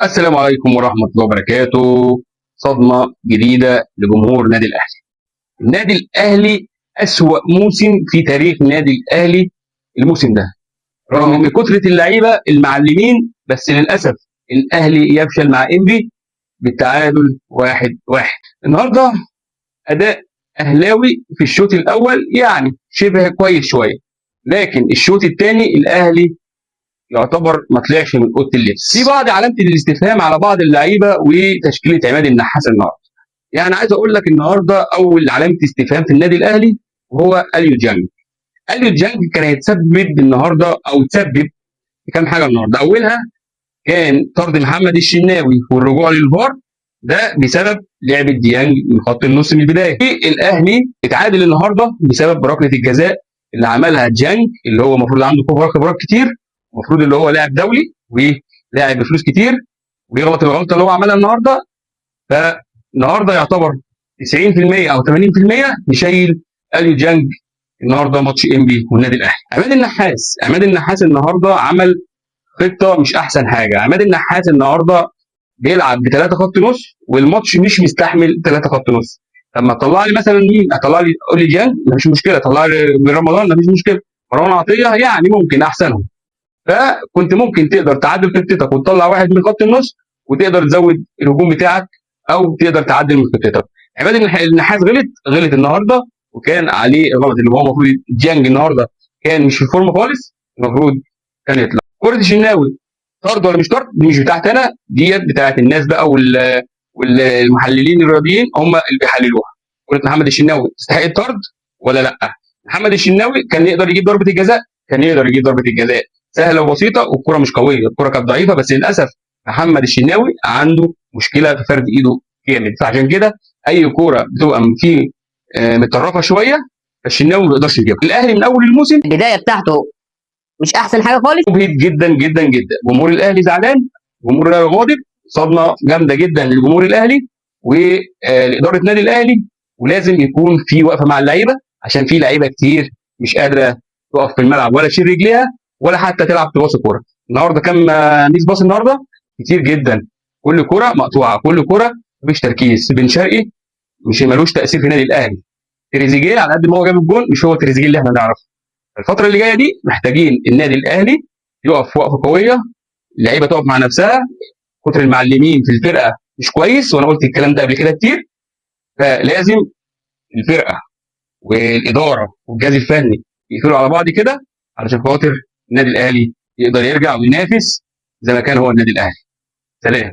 السلام عليكم ورحمة الله وبركاته. صدمة جديدة لجمهور النادي الأهلي. النادي الأهلي أسوأ موسم في تاريخ النادي الأهلي الموسم ده، رغم إن كترة اللعيبة المعلمين، بس للأسف الأهلي يفشل مع إنبي بالتعادل 1-1. النهارده أداء أهلاوي في الشوط الأول يعني شبه كويس شوية، لكن الشوط الثاني الأهلي يعتبر ما طلعش من اوضه اللبس. في بعض علامه الاستفهام على بعض اللعيبه وتشكيله عماد النحاس النهارده. يعني عايز اقول لك النهارده اول علامه استفهام في النادي الاهلي وهو اليو ديانج. اليو ديانج كان هيتسبب النهارده او تسبب في كام حاجه النهارده. اولها كان طرد محمد الشناوي والرجوع للفار، ده بسبب لعب ديانج من خط النص من البدايه. الاهلي اتعادل النهارده بسبب ركله الجزاء اللي عملها ديانج، اللي هو المفروض عنده خبرات كتير، المفروض اللي هو لاعب دولي ولاعب بفلوس كتير، ويغلط الغلطه اللي هو عملها النهارده. فالنهارده يعتبر 90% او 80% مشيل اليو ديانج النهارده ماتش انبي والنادي الاهلي. عماد النحاس النهارده عمل خطه مش احسن حاجه. عماد النحاس النهارده بيلعب بثلاثه خط نص، والماتش مش مستحمل ثلاثه خط نص. طب ما تطلع لي مثلا مين؟ اطلع لي اولي جان مفيش مشكله، طلع لي رمضان مفيش مشكله، مروان عطيه يعني ممكن احسنهم. فكنت ممكن تقدر تعدل خطتك وتطلع واحد من خط النص وتقدر تزود الهجوم بتاعك، او تقدر تعدل من خطتك. عماد النحاس غلط النهارده، وكان عليه غلط اللي هو المفروض جانج النهارده كان مش في الفورمه خالص، المفروض كان يطلع. كره الشناوي طرد ولا مش طرد دي مش بتاعتي انا، ديت بتاعت الناس بقى والمحللين الرياضيين هم اللي بيحللوها. كره محمد الشناوي تستحق الطرد ولا لا؟ محمد الشناوي كان يقدر يجيب ضربه الجزاء، كان يقدر يجيب ضربه الجزاء سهله وبسيطه، والكره مش قويه، الكره كانت ضعيفه، بس للاسف محمد الشناوي عنده مشكله في فرد ايده جامد، فعشان كده اي كوره بتبقى في متطرفه شويه الشناوي ما بيقدرش يجيبها. الاهلي من اول الموسم البدايه بتاعته مش احسن حاجه خالص. مجهد جدا جدا جدا، جمهور الاهلي زعلان، جمهور الاهلي غاضب، صدمه جامده جدا لجمهور الاهلي ولاداره النادي الاهلي، ولازم يكون في وقفه مع اللعيبه، عشان في لعيبه كتير مش قادره تقف في الملعب ولا تشيل رجليها ولا حتى تلعب تباص كوره. النهارده كم ميس باص النهارده؟ كتير جدا، كل كوره مقطوعه، كل كوره مفيش تركيز. بن شرقي مش ملوش تاثير في النادي الاهلي. تريزيجيه على قد ما هو جاب الجول مش هو تريزيجيه اللي احنا نعرفه. الفتره اللي جايه دي محتاجين النادي الاهلي يقف وقفه قويه، اللعيبه تقف مع نفسها، كتر المعلمين في الفرقه مش كويس، وانا قلت الكلام ده قبل كده كتير. فلازم الفرقه والاداره والجهاز الفني يقفلوا على بعض كده علشان خاطر النادي الاهلي يقدر يرجع وينافس زي ما كان هو النادي الاهلي. سلام.